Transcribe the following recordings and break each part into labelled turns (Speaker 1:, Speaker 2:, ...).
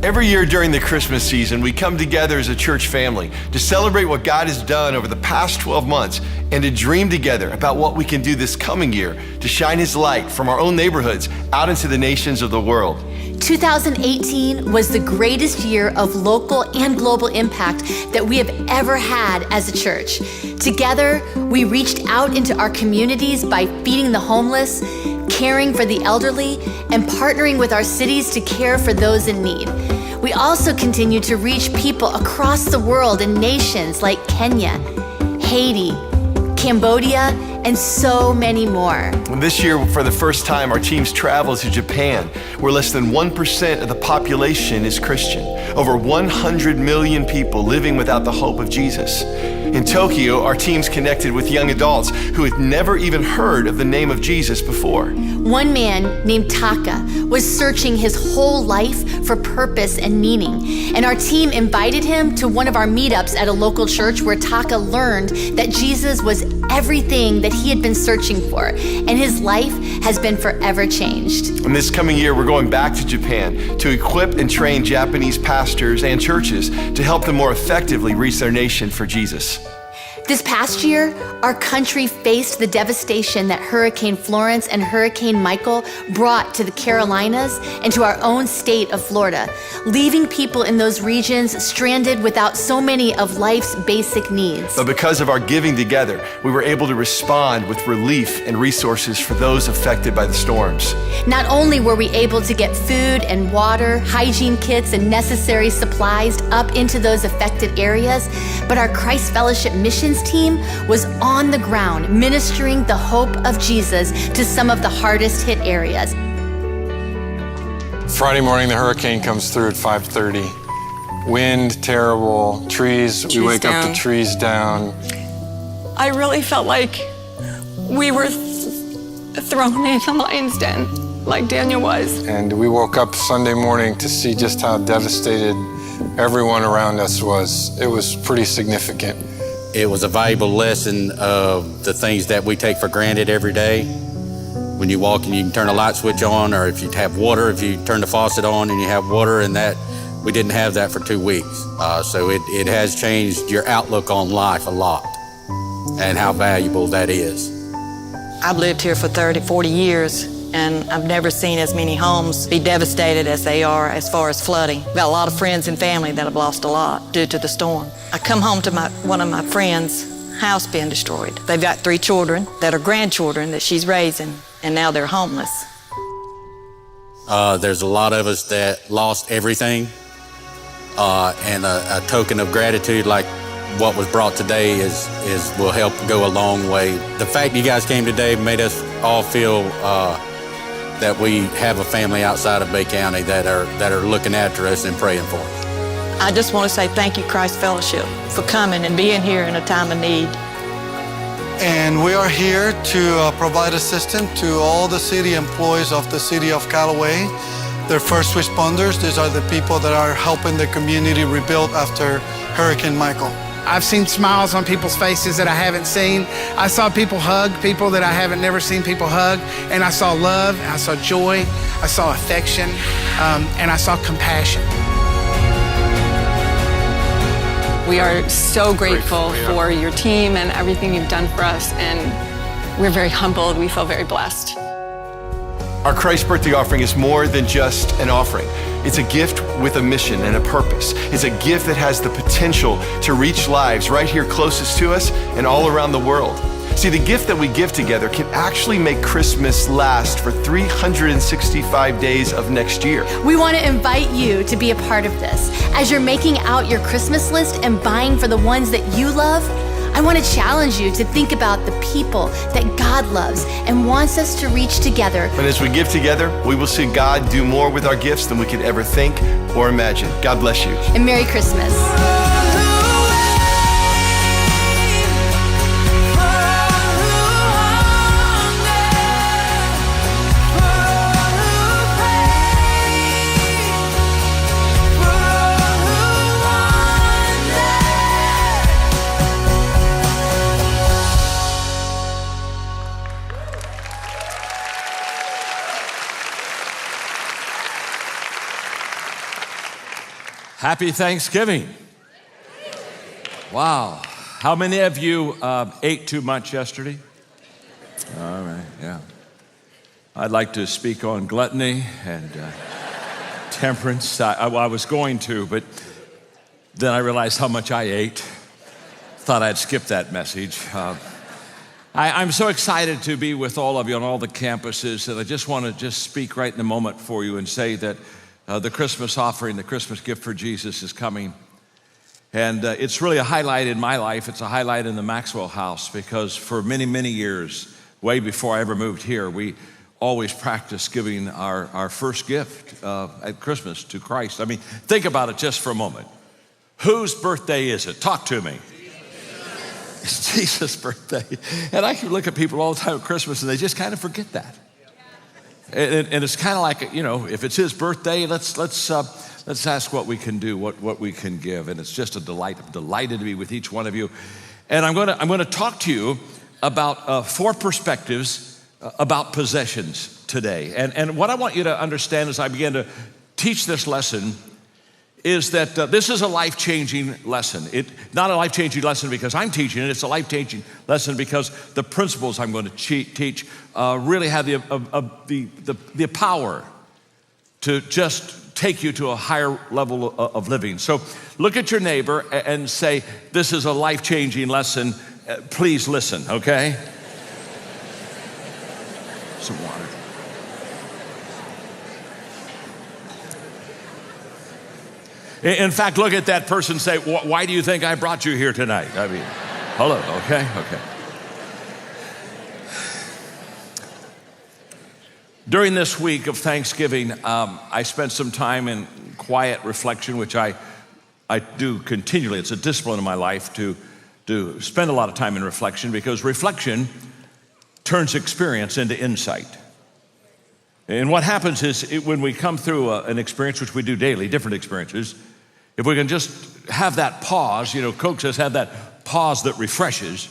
Speaker 1: Every year during the Christmas season, we come together as a church family to celebrate what God has done over the past 12 months and to dream together about what we can do this coming year to shine His light from our own neighborhoods out into the nations of the world.
Speaker 2: 2018 was the greatest year of local and global impact that we have ever had as a church. Together, we reached out into our communities by feeding the homeless, caring for the elderly, and partnering with our cities to care for those in need. We also continue to reach people across the world in nations like Kenya, Haiti, Cambodia, and so many more.
Speaker 1: And this year, for the first time, our teams traveled to Japan, where less than 1% of the population is Christian. Over 100 million people living without the hope of Jesus. In Tokyo, our teams connected with young adults who had never even heard of the name of Jesus before.
Speaker 2: One man named Taka was searching his whole life for purpose and meaning, and our team invited him to one of our meetups at a local church where Taka learned that Jesus was everything that he had been searching for, and his life has been forever changed.
Speaker 1: And this coming year, we're going back to Japan to equip and train Japanese pastors and churches to help them more effectively reach their nation for Jesus.
Speaker 2: This past year, our country faced the devastation that Hurricane Florence and Hurricane Michael brought to the Carolinas and to our own state of Florida, leaving people in those regions stranded without so many of life's basic needs.
Speaker 1: But because of our giving together, we were able to respond with relief and resources for those affected by the storms.
Speaker 2: Not only were we able to get food and water, hygiene kits, and necessary supplies up into those affected areas, but our Christ Fellowship missions team was on the ground ministering the hope of Jesus to some of the hardest hit areas.
Speaker 3: Friday morning, the hurricane comes through at 5:30. Wind, terrible, trees we wake
Speaker 4: down.
Speaker 3: up, the trees down.
Speaker 4: I really felt like we were thrown in the lion's den, like Daniel was.
Speaker 3: And we woke up Sunday morning to see just how devastated everyone around us was. It was pretty significant.
Speaker 5: It was a valuable lesson of the things that we take for granted every day. When you walk and you can turn a light switch on, or if you have water, if you turn the faucet on and you have water, and that, we didn't have that for 2 weeks. So it has changed your outlook on life a lot and how valuable that is.
Speaker 6: I've lived here for 30, 40 years, and I've never seen as many homes be devastated as they are as far as flooding. I've got a lot of friends and family that have lost a lot due to the storm. I come home to one of my friends' house being destroyed. They've got 3 children that are grandchildren that she's raising, and now they're homeless.
Speaker 5: There's a lot of us that lost everything, and a token of gratitude like what was brought today will help go a long way. The fact you guys came today made us all feel that we have a family outside of Bay County that are looking after us and praying for us.
Speaker 6: I just want to say thank you, Christ Fellowship, for coming and being here in a time of need.
Speaker 7: And we are here to provide assistance to all the city employees of the city of Callaway. They're first responders. These are the people that are helping the community rebuild after Hurricane Michael.
Speaker 8: I've seen smiles on people's faces that I haven't seen. I saw people hug people that I haven't never seen people hug. And I saw love, I saw joy, I saw affection, and I saw compassion.
Speaker 4: We are so grateful for your team and everything you've done for us, and we're very humbled. We feel very blessed.
Speaker 1: Our Christ birthday offering is more than just an offering. It's a gift with a mission and a purpose. It's a gift that has the potential to reach lives right here closest to us and all around the world. See, the gift that we give together can actually make Christmas last for 365 days of next year.
Speaker 2: We want to invite you to be a part of this. As you're making out your Christmas list and buying for the ones that you love, I want to challenge you to think about the people that God loves and wants us to reach together.
Speaker 1: And as we give together, we will see God do more with our gifts than we could ever think or imagine. God bless you.
Speaker 2: And Merry Christmas.
Speaker 9: Happy Thanksgiving. Wow. How many of you ate too much yesterday? All right, yeah. I'd like to speak on gluttony and temperance. I was going to, but then I realized how much I ate. Thought I'd skip that message. I'm so excited to be with all of you on all the campuses, and I just want to speak right in a moment for you and say that the Christmas offering, the Christmas gift for Jesus is coming. And it's really a highlight in my life. It's a highlight in the Maxwell house because for many, many years, way before I ever moved here, we always practiced giving our first gift at Christmas to Christ. I mean, think about it just for a moment. Whose birthday is it? Talk to me. It's Jesus' birthday. And I can look at people all the time at Christmas and they just kind of forget that. And it's kind of like, if it's his birthday, let's ask what we can do, what we can give. And it's just a delight. I'm delighted to be with each one of you. And I'm going to talk to you about 4 perspectives about possessions today. And what I want you to understand as I begin to teach this lesson is that this is a life-changing lesson. Not a life-changing lesson because I'm teaching it, it's a life-changing lesson because the principles I'm going to teach really have the power to just take you to a higher level of living. So look at your neighbor and say, this is a life-changing lesson. Please listen, okay? Some water. In fact, look at that person and say, why do you think I brought you here tonight? I mean, hello, okay. During this week of Thanksgiving, I spent some time in quiet reflection, which I do continually. It's a discipline in my life to spend a lot of time in reflection because reflection turns experience into insight. And what happens is when we come through an experience, which we do daily, different experiences, if we can just have that pause, Coke says have that pause that refreshes.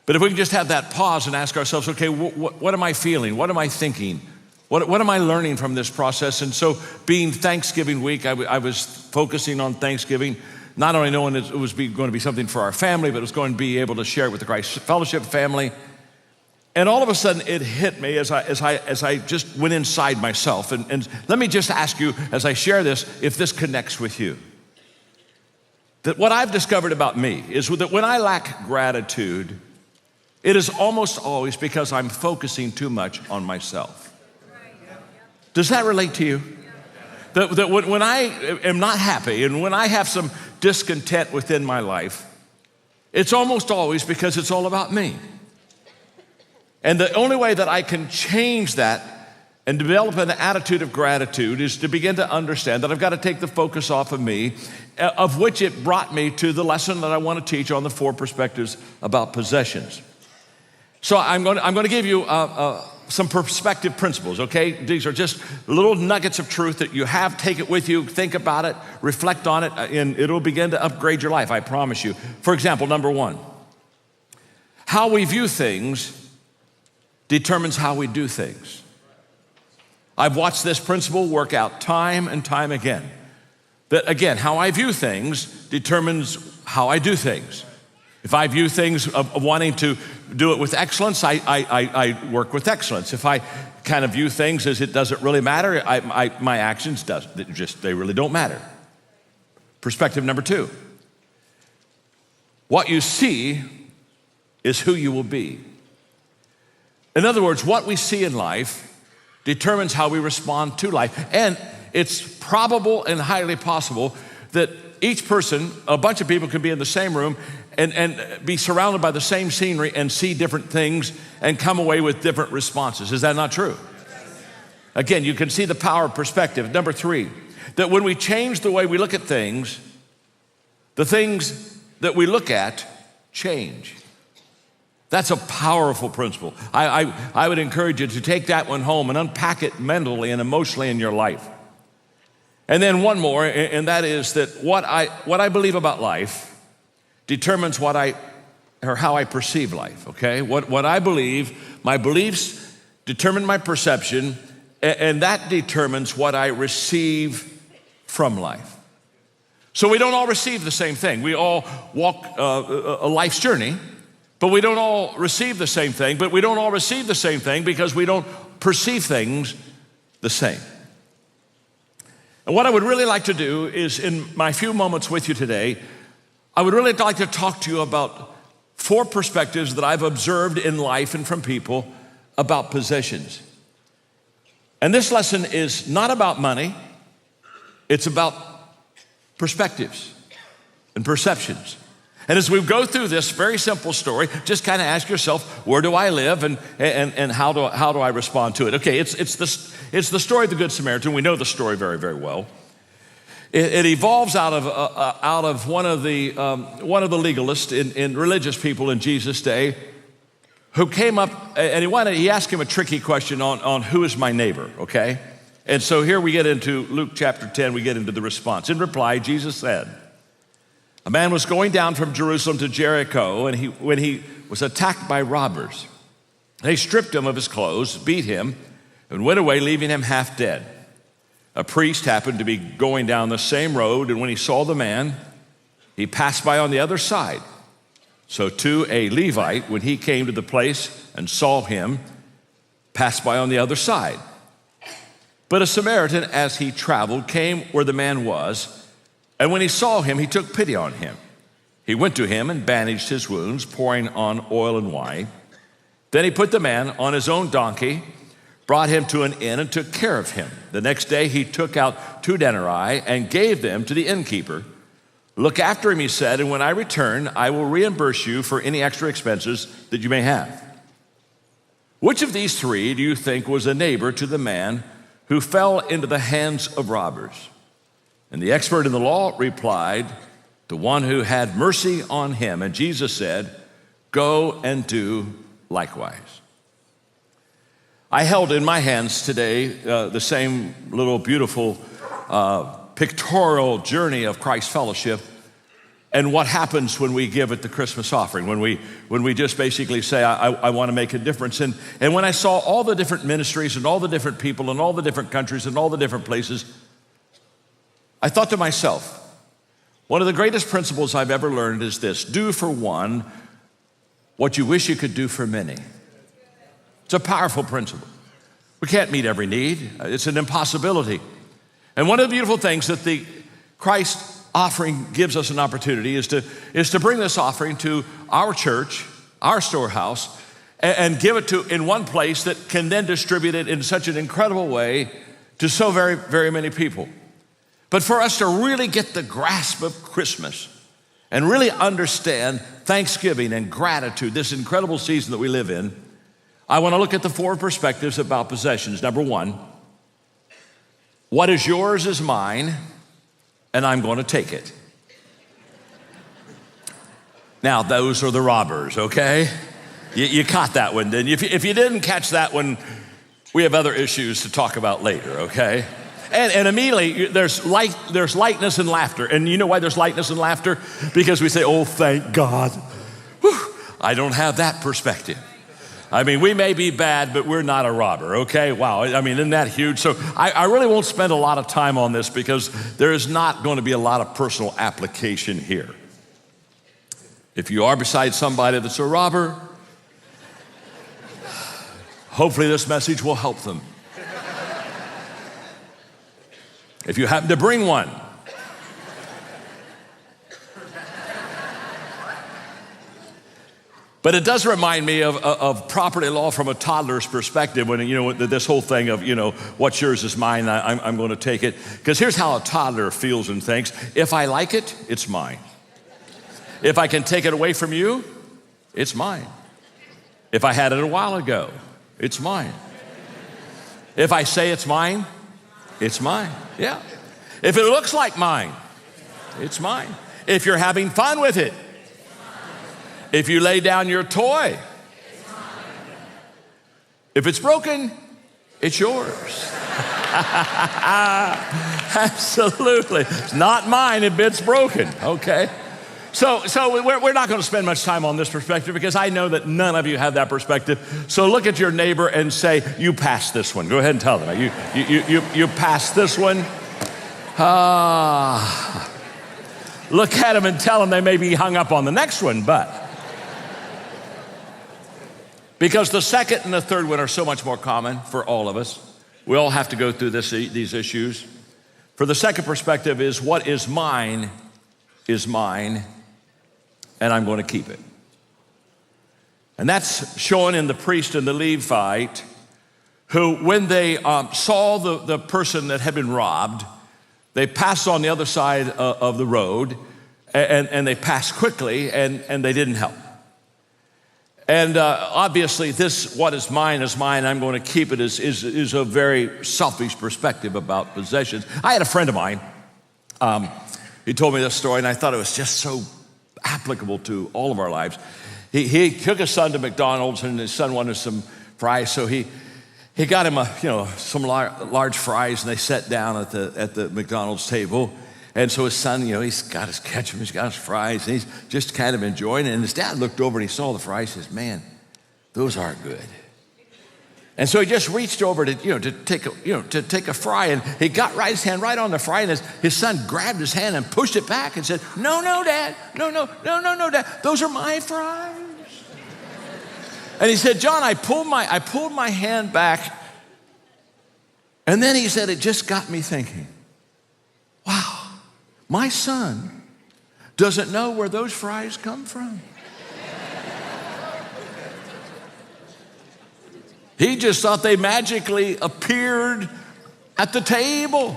Speaker 9: But if we can just have that pause and ask ourselves, okay, what am I feeling? What am I thinking? What am I learning from this process? And so being Thanksgiving week, I was focusing on Thanksgiving, not only knowing it was going to be something for our family, but it was going to be able to share it with the Christ Fellowship family. And all of a sudden it hit me as I just went inside myself. And let me just ask you as I share this, if this connects with you. That what I've discovered about me is that when I lack gratitude, it is almost always because I'm focusing too much on myself. Does that relate to you? That when I am not happy and when I have some discontent within my life, it's almost always because it's all about me. And the only way that I can change that and develop an attitude of gratitude is to begin to understand that I've got to take the focus off of me, of which it brought me to the lesson that I want to teach on the 4 perspectives about possessions. So I'm going to give you some perspective principles, okay? These are just little nuggets of truth that you have. Take it with you, think about it, reflect on it, and it'll begin to upgrade your life, I promise you. For example, number 1, how we view things determines how we do things. I've watched this principle work out time and time again. That again, how I view things determines how I do things. If I view things of wanting to do it with excellence, I work with excellence. If I kind of view things as it doesn't really matter, my actions they really don't matter. Perspective number 2. What you see is who you will be. In other words, what we see in life determines how we respond to life. And it's probable and highly possible that each person, a bunch of people can be in the same room and be surrounded by the same scenery and see different things and come away with different responses. Is that not true? Again, you can see the power of perspective. Number 3, that when we change the way we look at things, the things that we look at change. That's a powerful principle. I would encourage you to take that one home and unpack it mentally and emotionally in your life. And then one more, and that is that what I believe about life determines how I perceive life, okay? What I believe, my beliefs determine my perception, and that determines what I receive from life. So we don't all receive the same thing. We all walk a life's journey, but we don't all receive the same thing. But we don't all receive the same thing because we don't perceive things the same. And what I would really like to do is, in my few moments with you today, I would really like to talk to you about 4 perspectives that I've observed in life and from people about possessions. And this lesson is not about money, it's about perspectives and perceptions. And as we go through this very simple story, just kind of ask yourself, where do I live and how do I respond to it? Okay, it's the story of the Good Samaritan. We know the story very, very well. It evolves out of one of the legalists in religious people in Jesus' day, who came up and he asked him a tricky question on who is my neighbor, okay? And so here we get into Luke chapter 10, we get into the response. In reply, Jesus said, a man was going down from Jerusalem to Jericho, and when he was attacked by robbers, they stripped him of his clothes, beat him, and went away, leaving him half dead. A priest happened to be going down the same road, and when he saw the man, he passed by on the other side. So too a Levite, when he came to the place and saw him, passed by on the other side. But a Samaritan, as he traveled, came where the man was, and when he saw him, he took pity on him. He went to him and bandaged his wounds, pouring on oil and wine. Then he put the man on his own donkey, brought him to an inn, and took care of him. The next day he took out 2 denarii and gave them to the innkeeper. Look after him, he said, and when I return, I will reimburse you for any extra expenses that you may have. Which of these 3 do you think was a neighbor to the man who fell into the hands of robbers? And the expert in the law replied, the one who had mercy on him. And Jesus said, go and do likewise. I held in my hands today the same little beautiful pictorial journey of Christ Fellowship and what happens when we give at the Christmas offering, when we just basically say, I want to make a difference. And when I saw all the different ministries and all the different people and all the different countries and all the different places, I thought to myself, one of the greatest principles I've ever learned is this: do for one what you wish you could do for many. It's a powerful principle. We can't meet every need. It's an impossibility. And one of the beautiful things that the Christ offering gives us an opportunity is to bring this offering to our church, our storehouse, and give it to in one place that can then distribute it in such an incredible way to so very, very many people. But for us to really get the grasp of Christmas and really understand Thanksgiving and gratitude, this incredible season that we live in, I want to look at the 4 perspectives about possessions. Number 1, what is yours is mine, and I'm going to take it. Now, those are the robbers, okay? You caught that one, didn't you? If you didn't catch that one, we have other issues to talk about later, okay? And immediately, there's lightness and laughter. And you know why there's lightness and laughter? Because we say, oh, thank God. Whew, I don't have that perspective. I mean, we may be bad, but we're not a robber, okay? Wow, I mean, isn't that huge? So I really won't spend a lot of time on this because there is not going to be a lot of personal application here. If you are beside somebody that's a robber, hopefully this message will help them. If you happen to bring one, but it does remind me of property law from a toddler's perspective when, this whole thing of, what's yours is mine, I'm going to take it. Because here's how a toddler feels and thinks. If I like it, it's mine. If I can take it away from you, it's mine. If I had it a while ago, it's mine. If I say it's mine, it's mine. Yeah. If it looks like mine, it's mine. If you're having fun with it, if you lay down your toy, if it's broken, it's yours. Absolutely. It's not mine if it's broken, okay? So we're not going to spend much time on this perspective because I know that none of you have that perspective. So look at your neighbor and say, you pass this one. Go ahead and tell them. You pass this one. look at them and tell them they may be hung up on the next one, but. Because the second and the third one are so much more common for all of us. We all have to go through these issues. For the second perspective is what is mine, and I'm going to keep it. And that's shown in the priest and the Levite, who when they saw the person that had been robbed, they passed on the other side of the road, and they passed quickly, and they didn't help. And obviously this, what is mine, I'm going to keep it, is a very selfish perspective about possessions. I had a friend of mine, he told me this story, and I thought it was just so applicable to all of our lives. He took his son to McDonald's, and his son wanted some fries, so he got him some large fries, and they sat down at the McDonald's table. And so his son, he's got his ketchup, he's got his fries, and he's just kind of enjoying it. And his dad looked over and he saw the fries, and says, "Man, those aren't good." And so he just reached over to take a fry, and he got his hand right on the fry, and his son grabbed his hand and pushed it back and said, "No, Dad, no, Dad, those are my fries." And he said, "John, I pulled my hand back, and then," he said, "it just got me thinking, wow. My son doesn't know where those fries come from. He just thought they magically appeared at the table.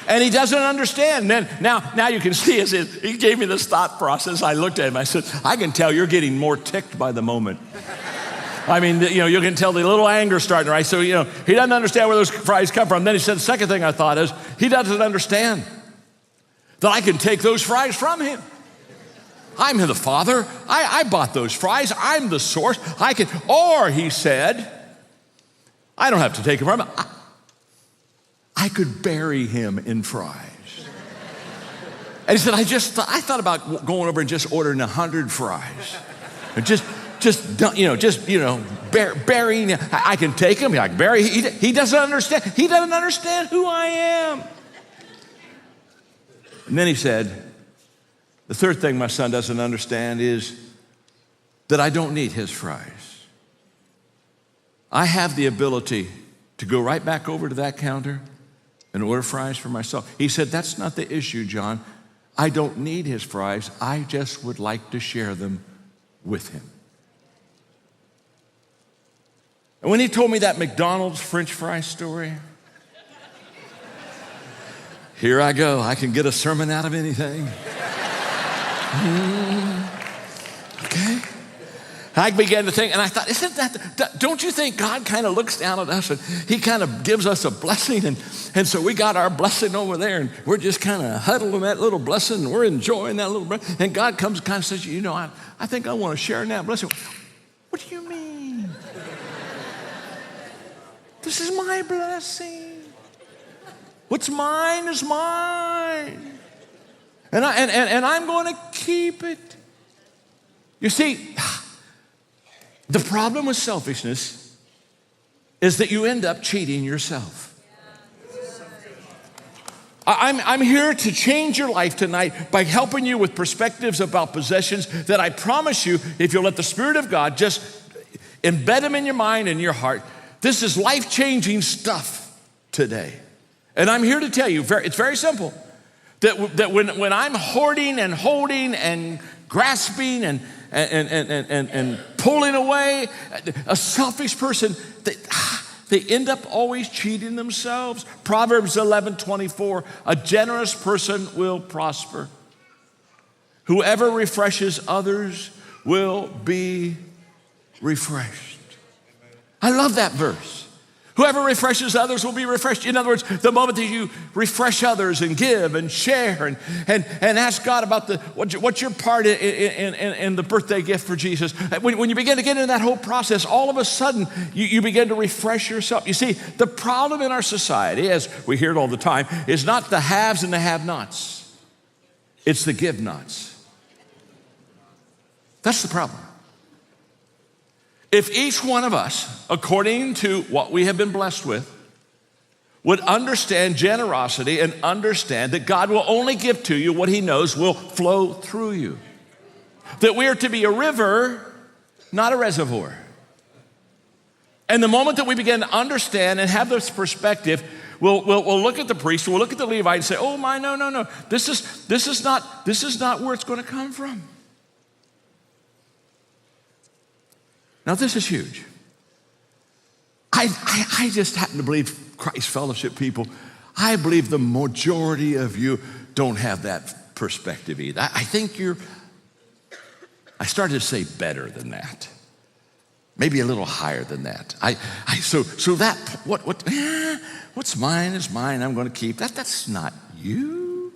Speaker 9: And he doesn't understand." And then, now you can see, he gave me this thought process. I looked at him, I said, "I can tell you're getting more ticked by the moment." I mean, you can tell the little anger starting to rise. So, he doesn't understand where those fries come from. Then he said, the second thing I thought is, he doesn't understand that I can take those fries from him. I'm the father. I bought those fries. I'm the source. Or he said, I don't have to take them from him. I could bury him in fries. And he said, I thought about going over and just ordering 100 fries. And burying. I can take him. I can bury. He doesn't understand. He doesn't understand who I am. And then he said, the third thing my son doesn't understand is that I don't need his fries. I have the ability to go right back over to that counter and order fries for myself. He said, that's not the issue, John. I don't need his fries. I just would like to share them with him. And when he told me that McDonald's French fry story, here I go. I can get a sermon out of anything. Okay. I began to think, and I thought, don't you think God kind of looks down at us and he kind of gives us a blessing? And so we got our blessing over there, and we're just kind of huddled in that little blessing, and we're enjoying that little blessing. And God comes and kind of says, I think I want to share in that blessing. What do you mean? This is my blessing. What's mine is mine. And I'm going to keep it. You see, the problem with selfishness is that you end up cheating yourself. I'm here to change your life tonight by helping you with perspectives about possessions that I promise you, if you'll let the Spirit of God just embed them in your mind and your heart, this is life-changing stuff today. And I'm here to tell you, it's very simple, that when I'm hoarding and holding and grasping and pulling away, a selfish person, they end up always cheating themselves. Proverbs 11:24, a generous person will prosper. Whoever refreshes others will be refreshed. I love that verse. Whoever refreshes others will be refreshed. In other words, the moment that you refresh others and give and share and ask God about what's your part in the birthday gift for Jesus, when you begin to get into that whole process, all of a sudden you begin to refresh yourself. You see, the problem in our society, as we hear it all the time, is not the haves and the have-nots. It's the give-nots. That's the problem. If each one of us, according to what we have been blessed with, would understand generosity and understand that God will only give to you what he knows will flow through you. That we are to be a river, not a reservoir. And the moment that we begin to understand and have this perspective, we'll look at the priest, we'll look at the Levite and say, oh my, no. This is not where it's going to come from. Now this is huge. I just happen to believe, Christ Fellowship people, I believe the majority of you don't have that perspective either. I think I started to say better than that. Maybe a little higher than that. So that, what's mine is mine, I'm going to keep. That's not you.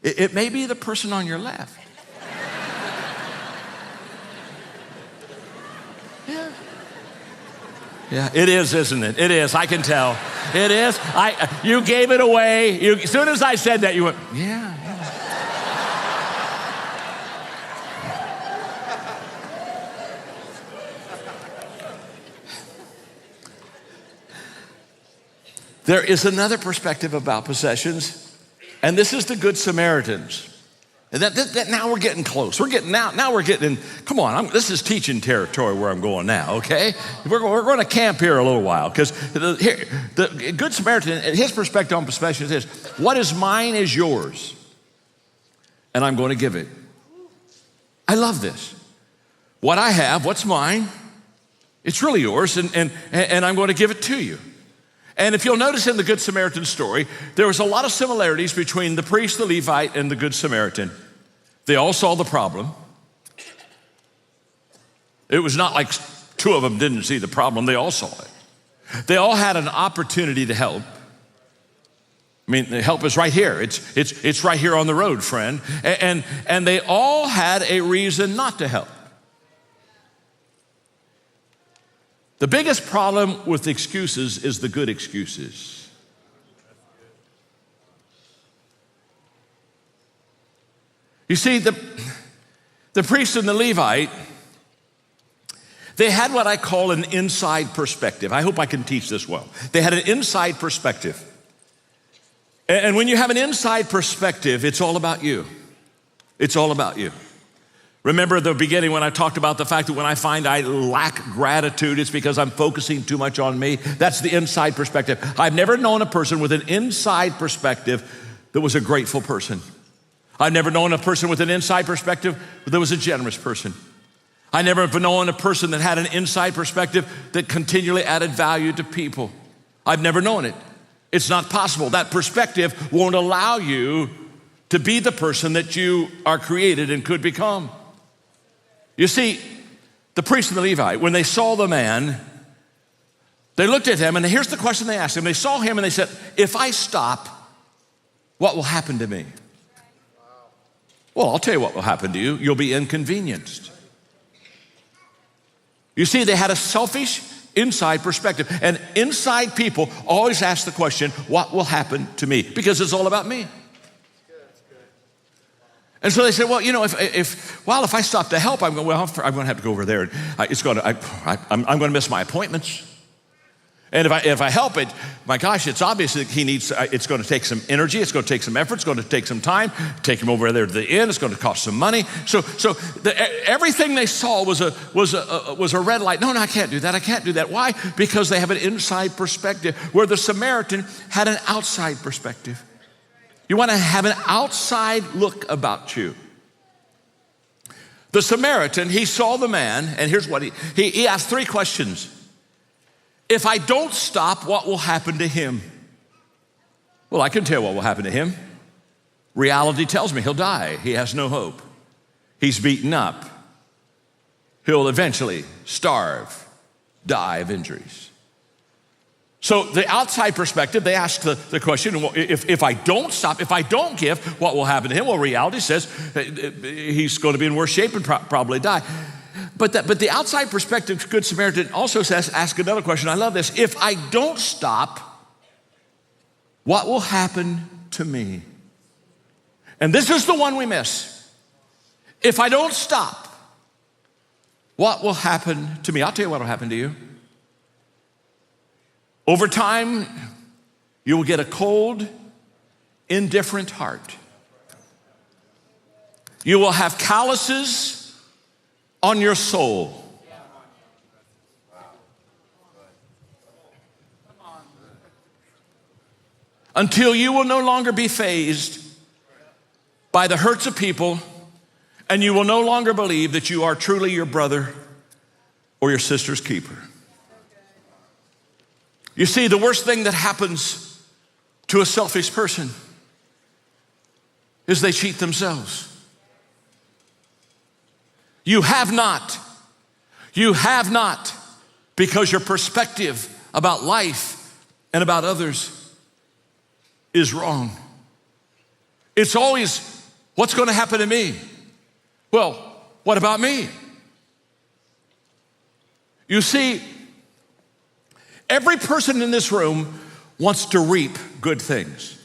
Speaker 9: It may be the person on your left. Yeah, it is, isn't it? It is, I can tell. It is. You gave it away. As soon as I said that, you went, yeah. There is another perspective about possessions, and this is the Good Samaritans. And that now we're getting close. Now we're getting, come on, this is teaching territory where I'm going now, okay? We're going to camp here a little while, because the Good Samaritan, his perspective on possessions is, what is mine is yours, and I'm going to give it. I love this. What I have, what's mine, it's really yours, and I'm going to give it to you. And if you'll notice in the Good Samaritan story, there was a lot of similarities between the priest, the Levite, and the Good Samaritan. They all saw the problem. It was not like two of them didn't see the problem. They all saw it. They all had an opportunity to help. I mean, the help is right here. It's right here on the road, friend. And they all had a reason not to help. The biggest problem with excuses is the good excuses. You see, the priest and the Levite, they had what I call an inside perspective. I hope I can teach this well. They had an inside perspective. And when you have an inside perspective, it's all about you. It's all about you. Remember at the beginning when I talked about the fact that when I find I lack gratitude, it's because I'm focusing too much on me. That's the inside perspective. I've never known a person with an inside perspective that was a grateful person. I've never known a person with an inside perspective that was a generous person. I never have known a person that had an inside perspective that continually added value to people. I've never known it. It's not possible. That perspective won't allow you to be the person that you are created and could become. You see, the priest and the Levite, when they saw the man, they looked at him, and here's the question they asked him. They saw him and they said, if I stop, what will happen to me? Well, I'll tell you what will happen to you. You'll be inconvenienced. You see, they had a selfish inside perspective. And inside people always ask the question, what will happen to me? Because it's all about me. And so they said, well, you know, if I stop to help, I'm going to have to go over there. And I'm going to miss my appointments. And if I help it, my gosh, it's obvious that it's going to take some energy, it's going to take some effort, it's going to take some time, take him over there to the inn, it's going to cost some money. So everything they saw was a red light. No, I can't do that. I can't do that. Why? Because they have an inside perspective, where the Samaritan had an outside perspective. You want to have an outside look about you. The Samaritan, he saw the man, and here's what he asked 3 questions. If I don't stop, what will happen to him? Well, I can tell what will happen to him. Reality tells me he'll die. He has no hope. He's beaten up. He'll eventually starve, die of injuries. So the outside perspective, they ask the question, well, if I don't stop, if I don't give, what will happen to him? Well, reality says he's going to be in worse shape and probably die. But the outside perspective, Good Samaritan also says, ask another question. I love this. If I don't stop, what will happen to me? And this is the one we miss. If I don't stop, what will happen to me? I'll tell you what will happen to you. Over time, you will get a cold, indifferent heart. You will have calluses on your soul. Until you will no longer be fazed by the hurts of people, and you will no longer believe that you are truly your brother or your sister's keeper. You see, the worst thing that happens to a selfish person is they cheat themselves. You have not, because your perspective about life and about others is wrong. It's always, what's going to happen to me? Well, what about me? You see, every person in this room wants to reap good things.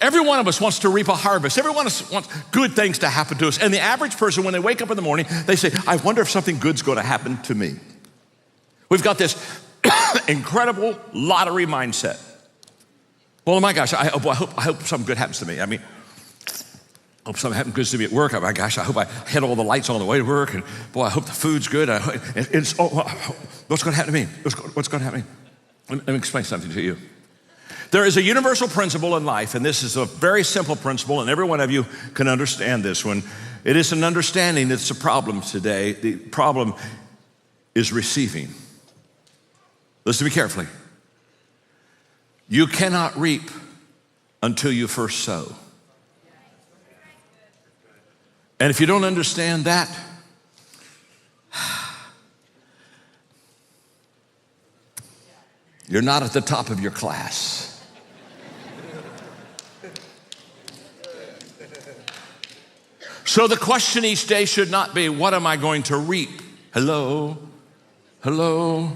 Speaker 9: Every one of us wants to reap a harvest. Every one of us wants good things to happen to us. And the average person, when they wake up in the morning, they say, I wonder if something good's going to happen to me. We've got this incredible lottery mindset. Well, my gosh, I hope something good happens to me. I mean, I hope something happens good to me at work. Oh my gosh, I hope I hit all the lights on the way to work. And boy, I hope the food's good. What's going to happen to me? What's going to happen to me? Let me explain something to you. There is a universal principle in life, and this is a very simple principle, and every one of you can understand this one. It is an understanding that's a problem today. The problem is receiving. Listen to me carefully. You cannot reap until you first sow. And if you don't understand that, you're not at the top of your class. So the question each day should not be, what am I going to reap? Hello? Hello?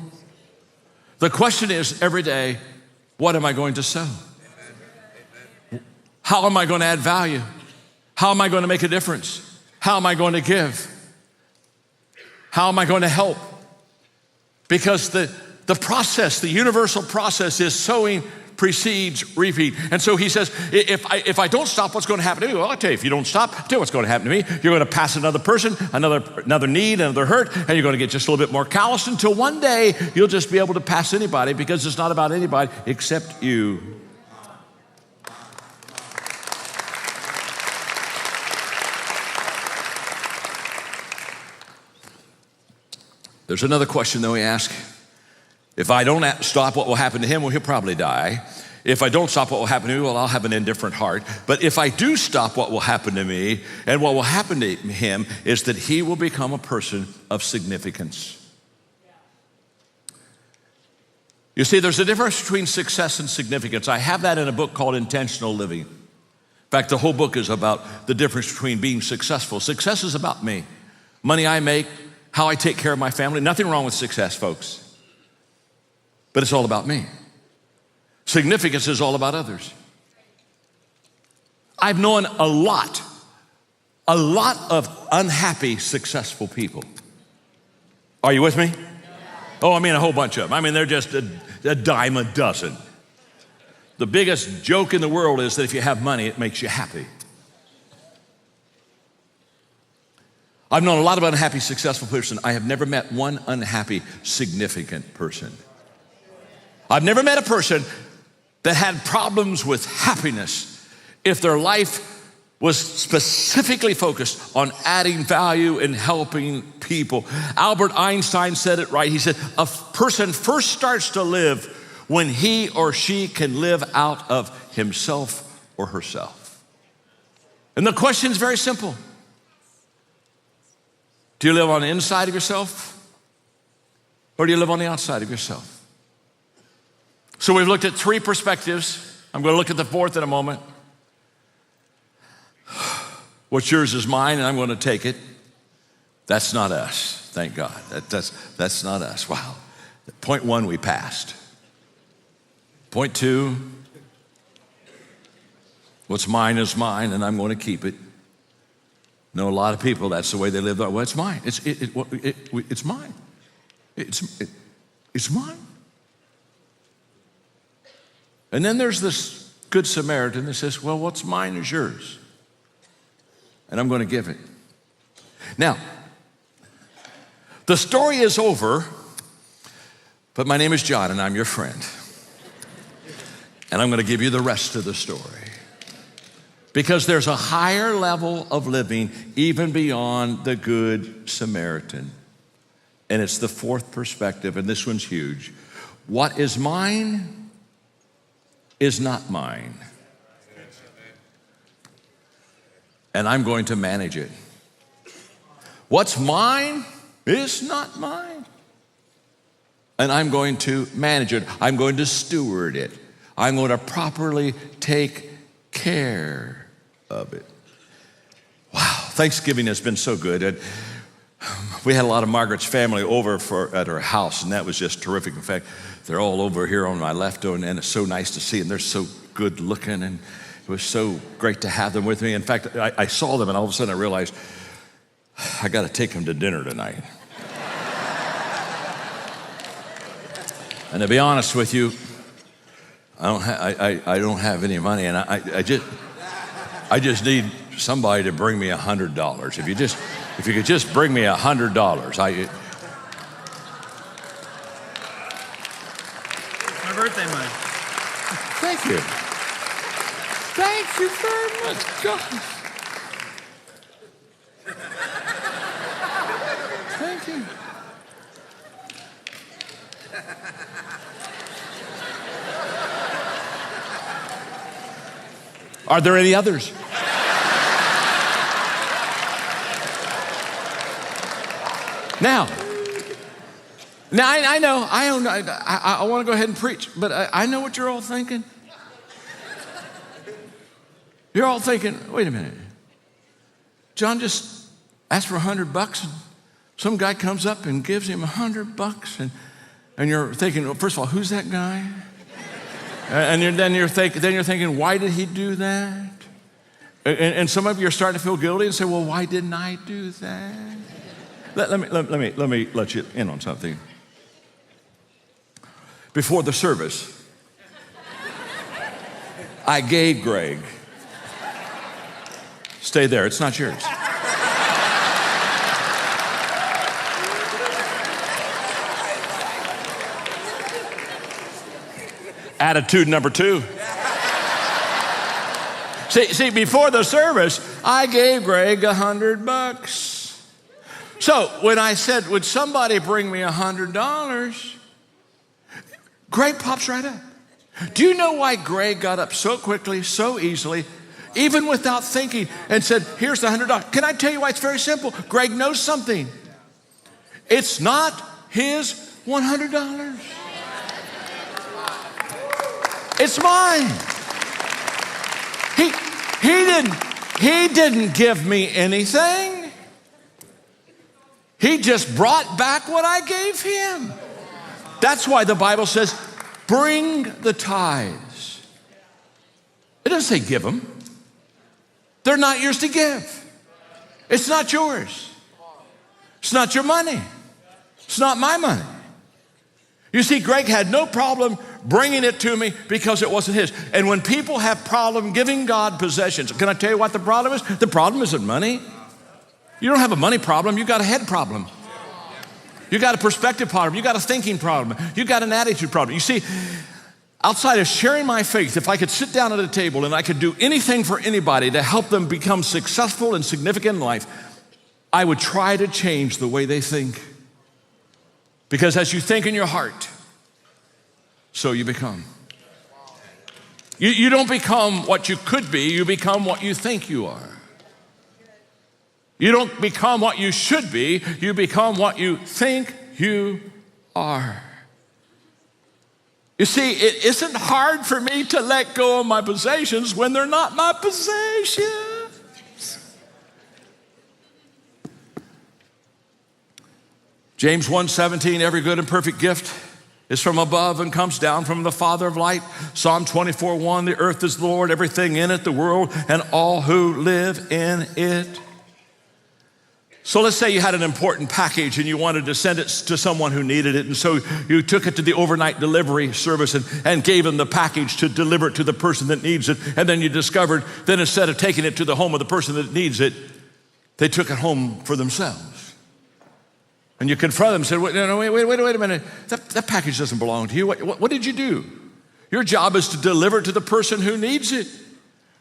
Speaker 9: The question is every day, what am I going to sow? How am I going to add value? How am I going to make a difference? How am I going to give? How am I going to help? Because the process, the universal process is sowing precedes reaping. And so he says, if I don't stop, what's going to happen to me? Well, I'll tell you, if you don't stop, I'll tell you what's going to happen to me. You're going to pass another person, another need, another hurt, and you're going to get just a little bit more callous until one day you'll just be able to pass anybody because it's not about anybody except you. There's another question that we ask. If I don't stop, what will happen to him? Well, he'll probably die. If I don't stop, what will happen to me? Well, I'll have an indifferent heart. But if I do stop, what will happen to me? And what will happen to him is that he will become a person of significance. You see, there's a difference between success and significance. I have that in a book called Intentional Living. In fact, the whole book is about the difference between being successful. Success is about me. Money I make, how I take care of my family. Nothing wrong with success, folks. But it's all about me. Significance is all about others. I've known a lot of unhappy, successful people. Are you with me? Oh, I mean a whole bunch of them. I mean, they're just a dime a dozen. The biggest joke in the world is that if you have money, it makes you happy. I've known a lot of unhappy, successful person. I have never met one unhappy, significant person. I've never met a person that had problems with happiness if their life was specifically focused on adding value and helping people. Albert Einstein said it right. He said, a person first starts to live when he or she can live out of himself or herself. And the question is very simple. Do you live on the inside of yourself or do you live on the outside of yourself? So we've looked at three perspectives. I'm going to look at the fourth in a moment. What's yours is mine, and I'm going to take it. That's not us, thank God. That's not us. Wow. Point one, we passed. Point two, what's mine is mine, and I'm going to keep it. Know a lot of people, that's the way they live. Well, it's mine. It's mine. It's mine. And then there's this Good Samaritan that says, well, what's mine is yours, and I'm going to give it. Now, the story is over, but my name is John, and I'm your friend. And I'm going to give you the rest of the story. Because there's a higher level of living even beyond the Good Samaritan. And it's the fourth perspective, and this one's huge. What is mine is not mine. And I'm going to manage it. What's mine is not mine. And I'm going to manage it. I'm going to steward it. I'm going to properly take care of it. Wow, Thanksgiving has been so good. And we had a lot of Margaret's family over at her house, and that was just terrific. In fact, they're all over here on my left, and it's so nice to see them. They're so good looking, and it was so great to have them with me. In fact, I saw them, and all of a sudden I realized I got to take them to dinner tonight. And to be honest with you, I don't have any money, and I just need somebody to bring me $100. If you could just bring me $100,
Speaker 8: My birthday money.
Speaker 9: Thank you. Thank you very much, gosh. Thank you. Are there any others? Now I want to go ahead and preach, but I know what you're all thinking. You're all thinking, wait a minute. John just asked for $100, and some guy comes up and gives him $100, and you're thinking, well, first of all, who's that guy? And then you're thinking, why did he do that? And some of you are starting to feel guilty and say, well, why didn't I do that? Let me let you in on something. Before the service, I gave Greg. Stay there, it's not yours. Attitude number 2. See, before the service, I gave Greg $100. So when I said, would somebody bring me $100? Greg pops right up. Do you know why Greg got up so quickly, so easily, even without thinking, and said, here's the $100? Can I tell you why? It's very simple. Greg knows something. It's not his $100. It's mine. He didn't give me anything. He just brought back what I gave him. That's why the Bible says, bring the tithes. It doesn't say give them. They're not yours to give. It's not yours. It's not your money. It's not my money. You see, Greg had no problem bringing it to me because it wasn't his. And when people have problem giving God possessions, can I tell you what the problem is? The problem isn't money. You don't have a money problem. You got a head problem. You got a perspective problem. You got a thinking problem. You got an attitude problem. You see, outside of sharing my faith, if I could sit down at a table and I could do anything for anybody to help them become successful and significant in life, I would try to change the way they think. Because as you think in your heart, so you become. You don't become what you could be, you become what you think you are. You don't become what you should be, you become what you think you are. You see, it isn't hard for me to let go of my possessions when they're not my possessions. James 1:17, every good and perfect gift is from above and comes down from the Father of light. Psalm 24:1, the earth is the Lord, everything in it, the world, and all who live in it. So let's say you had an important package and you wanted to send it to someone who needed it. And so you took it to the overnight delivery service and gave them the package to deliver it to the person that needs it. And then you discovered that instead of taking it to the home of the person that needs it, they took it home for themselves. And you confront them and said, wait a minute. That package doesn't belong to you. What did you do? Your job is to deliver it to the person who needs it.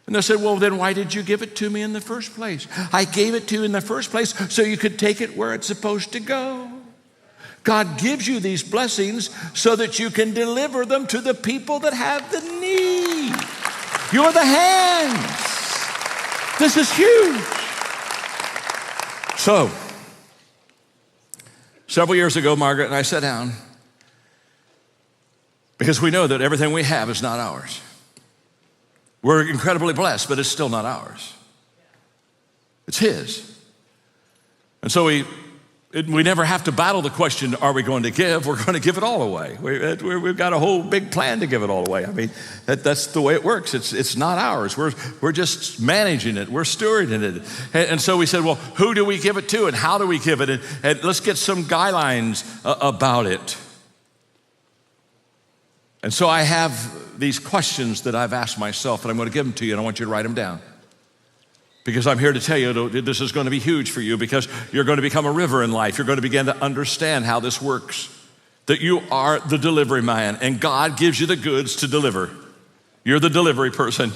Speaker 9: And they said, well, then why did you give it to me in the first place? I gave it to you in the first place so you could take it where it's supposed to go. God gives you these blessings so that you can deliver them to the people that have the need. You're the hands. This is huge. So, several years ago, Margaret and I sat down because we know that everything we have is not ours. We're incredibly blessed, but it's still not ours. It's His. And so we never have to battle the question, are we going to give? We're going to give it all away. We've got a whole big plan to give it all away. I mean, that's the way it works. It's not ours. We're just managing it. We're stewarding it. And so we said, well, who do we give it to and how do we give it? And let's get some guidelines about it. And so I have these questions that I've asked myself, and I'm going to give them to you, and I want you to write them down. Because I'm here to tell you that this is going to be huge for you, because you're going to become a river in life. You're going to begin to understand how this works, that you are the delivery man, and God gives you the goods to deliver. You're the delivery person.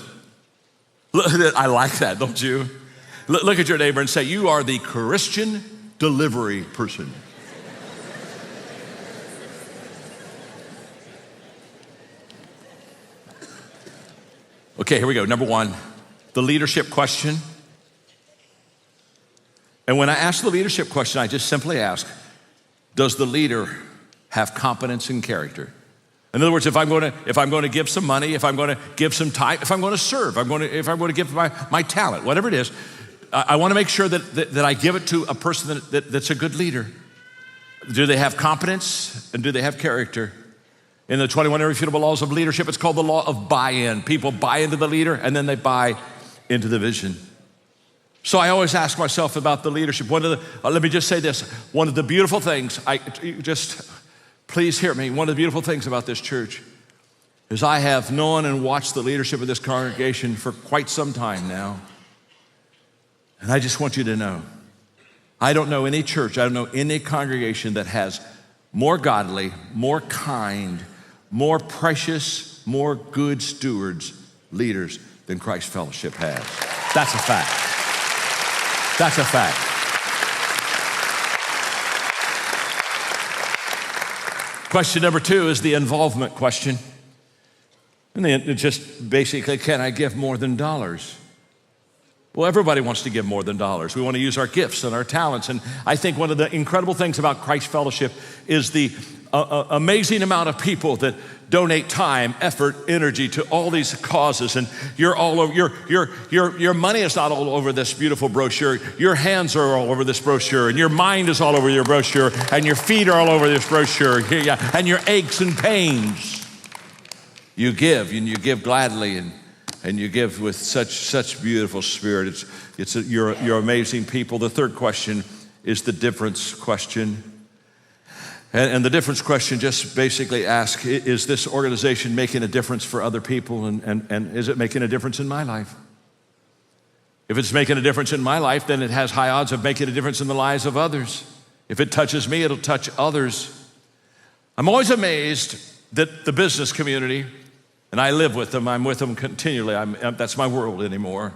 Speaker 9: I like that, don't you? Look at your neighbor and say, you are the Christian delivery person. Okay, here we go. Number one, the leadership question. And when I ask the leadership question, I just simply ask, does the leader have competence and character? In other words, if I'm going to give some money, if I'm going to give some time, if I'm going to serve, if I'm going to give my talent, whatever it is, I want to make sure that I give it to a person that's a good leader. Do they have competence and do they have character? In the 21 irrefutable laws of leadership, it's called the law of buy-in. People buy into the leader and then they buy into the vision. So I always ask myself about the leadership. Let me just say this. One of the beautiful things, please hear me. One of the beautiful things about this church is I have known and watched the leadership of this congregation for quite some time now. And I just want you to know, I don't know any church, I don't know any congregation that has more godly, more kind, more precious, more good stewards, leaders than Christ Fellowship has. That's a fact. That's a fact. Question number two is the involvement question. And then it's just basically, can I give more than dollars? Well, everybody wants to give more than dollars. We want to use our gifts and our talents. And I think one of the incredible things about Christ Fellowship is the amazing amount of people that donate time, effort, energy to all these causes. And you're all over, your money is not all over this beautiful brochure. Your hands are all over this brochure, and your mind is all over your brochure, and your feet are all over this brochure, and your aches and pains. You give, and you give gladly, and you give with such beautiful spirit. You're amazing people. The third question is the difference question. And the difference question just basically asks, is this organization making a difference for other people, and is it making a difference in my life? If it's making a difference in my life, then it has high odds of making a difference in the lives of others. If it touches me, it'll touch others. I'm always amazed that the business community, and I live with them, I'm with them continually, that's my world anymore.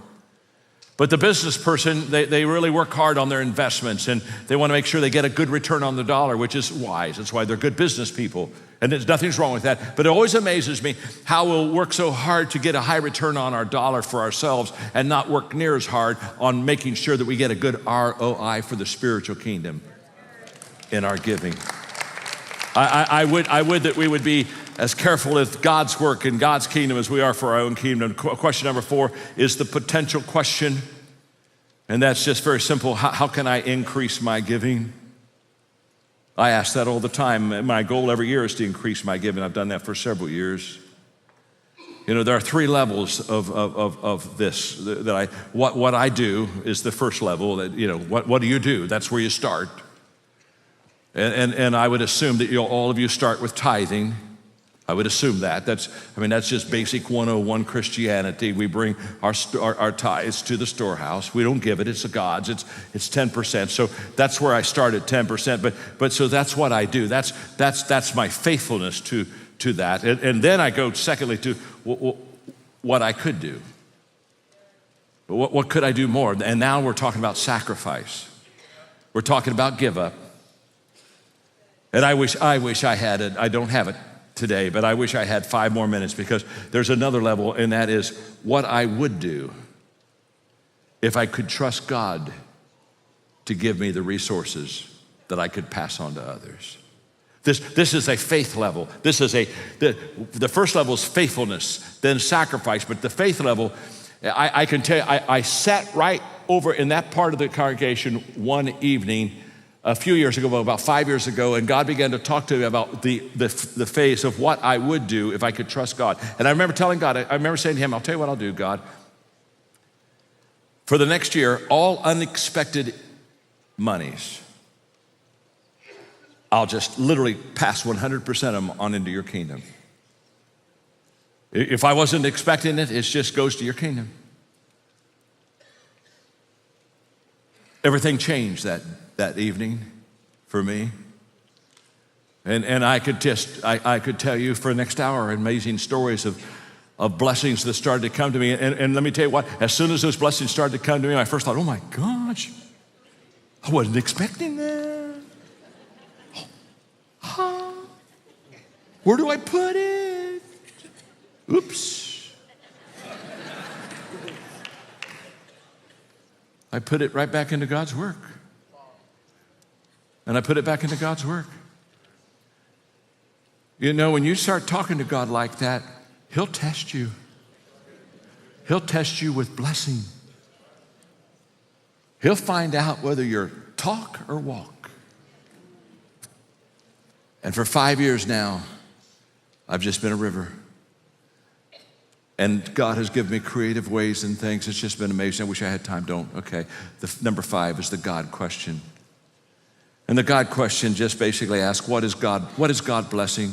Speaker 9: But the business person, they really work hard on their investments, and they want to make sure they get a good return on the dollar, which is wise. That's why they're good business people. And there's nothing's wrong with that. But it always amazes me how we'll work so hard to get a high return on our dollar for ourselves and not work near as hard on making sure that we get a good ROI for the spiritual kingdom in our giving. I would that we would be as careful with God's work in God's kingdom as we are for our own kingdom. Question number 4 is the potential question. And that's just very simple. How can I increase my giving? I ask that all the time. My goal every year is to increase my giving. I've done that for several years. You know, there are 3 levels of this. That what I do is the first level. That, you know, what do you do? That's where you start. And I would assume that all of you start with tithing. I would assume that. That's just basic 101 Christianity. We bring our tithes to the storehouse. We don't give it, it's God's. It's 10%. So that's where I start at 10%. But so that's what I do. That's my faithfulness to that. And then I go secondly to what I could do. But what could I do more? And now we're talking about sacrifice. We're talking about give up. And I wish I had it. I don't have it today, but I wish I had 5 more minutes, because there's another level, and that is what I would do if I could trust God to give me the resources that I could pass on to others. This is a faith level. The first level is faithfulness, then sacrifice, but the faith level, I can tell you, I sat right over in that part of the congregation one evening a few years ago, about 5 years ago, and God began to talk to me about the phase of what I would do if I could trust God. And I remember telling God, I remember saying to him, I'll tell you what I'll do, God. For the next year, all unexpected monies, I'll just literally pass 100% of them on into your kingdom. If I wasn't expecting it, it just goes to your kingdom. Everything changed that evening for me. And I could tell you for the next hour amazing stories of blessings that started to come to me. And let me tell you what, as soon as those blessings started to come to me, I first thought, oh my gosh, I wasn't expecting that. Where do I put it? Oops. I put it right back into God's work. And I put it back into God's work. You know, when you start talking to God like that, he'll test you. He'll test you with blessing. He'll find out whether you're talk or walk. And for 5 years now, I've just been a river. And God has given me creative ways and things. It's just been amazing. I wish I had time. Don't. Okay. Number 5 is the God question. And the God question just basically asks, what is God blessing?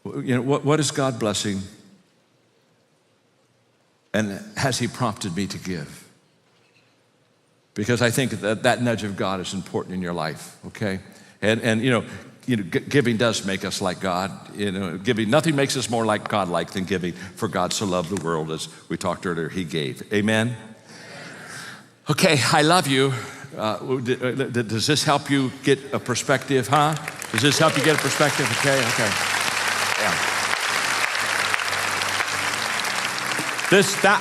Speaker 9: You know, what is God blessing? And has he prompted me to give? Because I think that nudge of God is important in your life, okay? And you know, giving does make us like God. You know, giving, nothing makes us more like God-like than giving. For God so loved the world, as we talked earlier, he gave. Amen? Okay, I love you. Does this help you get a perspective, huh? Does this help you get a perspective? Okay. Yeah.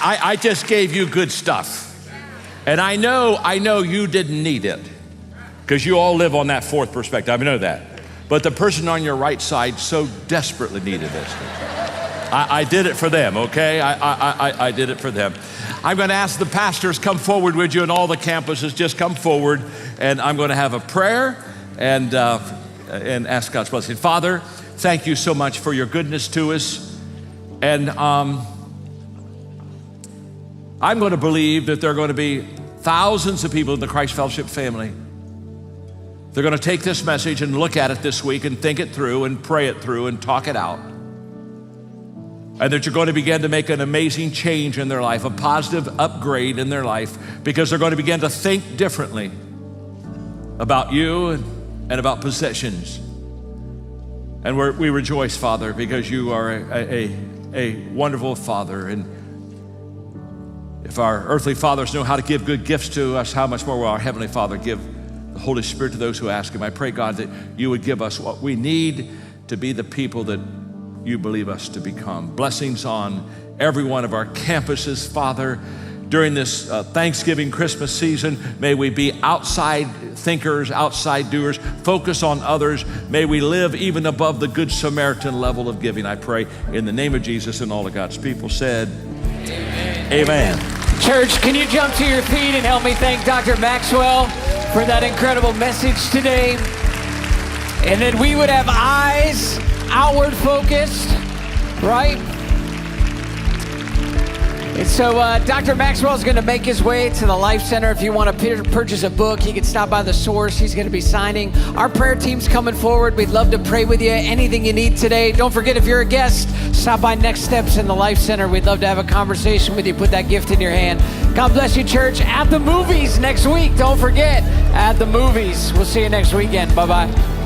Speaker 9: I just gave you good stuff. And I know you didn't need it, because you all live on that 4th perspective. I know that. But the person on your right side so desperately needed this. I did it for them, okay? I did it for them. I'm going to ask the pastors come forward with you, and all the campuses just come forward, and I'm going to have a prayer and ask God's blessing. Father, thank you so much for your goodness to us. And I'm going to believe that there are going to be thousands of people in the Christ Fellowship family. They're going to take this message and look at it this week and think it through and pray it through and talk it out. And that you're going to begin to make an amazing change in their life, a positive upgrade in their life, because they're going to begin to think differently about you and about possessions. And we rejoice, Father, because you are a wonderful Father. And if our earthly fathers know how to give good gifts to us, how much more will our Heavenly Father give the Holy Spirit to those who ask him. I pray, God, that you would give us what we need to be the people that you believe us to become. Blessings on every one of our campuses, Father. During this Thanksgiving, Christmas season, may we be outside thinkers, outside doers, focus on others. May we live even above the Good Samaritan level of giving, I pray, in the name of Jesus. And all of God's people said, amen. Amen.
Speaker 10: Church, can you jump to your feet and help me thank Dr. Maxwell for that incredible message today? And that we would have eyes outward focused, right? So Dr. Maxwell is going to make his way to the Life Center. If you want to purchase a book, you can stop by the source. He's going to be signing. Our prayer team's coming forward. We'd love to pray with you. Anything you need today. Don't forget, if you're a guest, stop by Next Steps in the Life Center. We'd love to have a conversation with you. Put that gift in your hand. God bless you, church. At the movies next week. Don't forget, at the movies. We'll see you next weekend. Bye-bye.